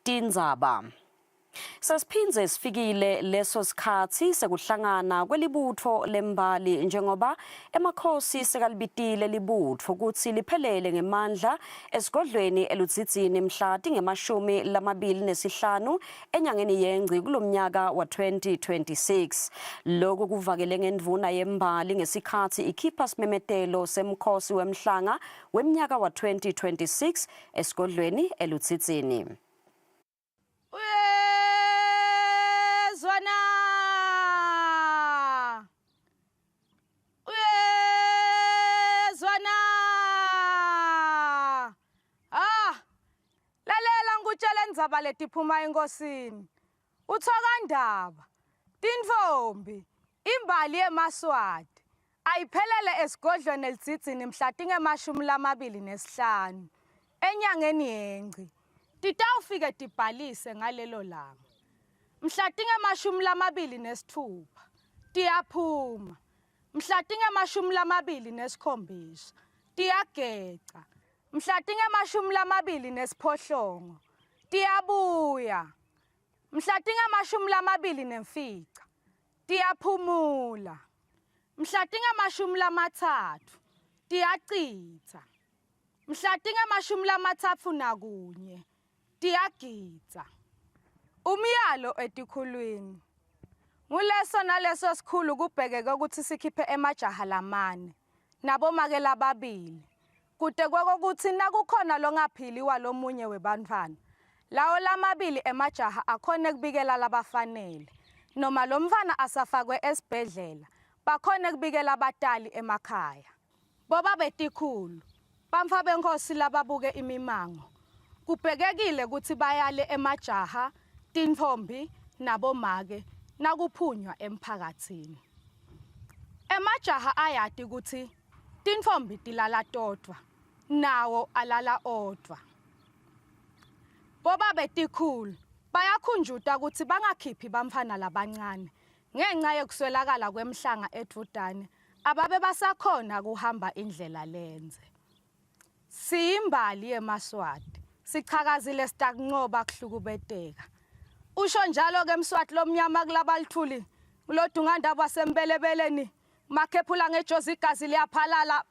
tindzaba. Sasiphinze sifikile leso sikhathi sekuhlangana kwelibutho lembali njengoba emakhosi sekalibitile libutho ukuthi liphelele ngemandla esigodlweni eludzitsini mhla tingemashumi 25 enyangeni yengci kulomnyaka wa 2026. Lokhu kuvakele ngendvuna yembali ngesikhathi ikhipha simemetelo semkhosi wemhlanga wemnyaka wa 2026 esigodlweni eludzitsini. Ndzaba letiphuma enkosini uThokandaba tintfombi imbali yeMaswati ayiphelele esigodlweni elidzitsini mhla tingemashumi 25 enyangeni yengci titawufike tibhalise ngalelo langa mhla tingemashumi 26 tiyaphuma mhla tingemashumi 27 tiyageca mhla tingemashumi 28 tiyabuya mhla tingemashumi 24 tiyaphumula mhla tingemashumi 3 tiyacitsa mhla tingemashumi 31 tiyagidza. Umyalo etikhulwini nguleso naleso sikhulu kubhekeke ukuthi sikhiphe emajaha lamane nabomake lababili kude kokuthi nakukhona longaphiliwa lomunye webantfwana lawo lamabili emajaha akhona kubikela labafanele noma lo mfana asafakwe esibhedlela bakhona kubikela abatali emakhaya. Boba betikhulu bamfa benkosi lababuke imimango kubhekekile ukuthi bayale emajaha tintfombi nabomake nakuphunywa emphakatsini. Emajaha ayati ukuthi tintfombi tilala todwa nawo alala odwa. Boba betikhulu bayakhunjuta ukuthi bangakhiphi bamfana labancane ngenxa yokuswelakala kwemhlanga edvudane ababe basakhona kuhamba indlela lenze. Siyimbali yeMaswati sichakazile sitakunqoba kuhlukubeteka. Usho njalo ke Mswati lomnyama kulabalithuli kulodungandaba wasembelebeleni makhephula ngejozi igazi liyaphalala.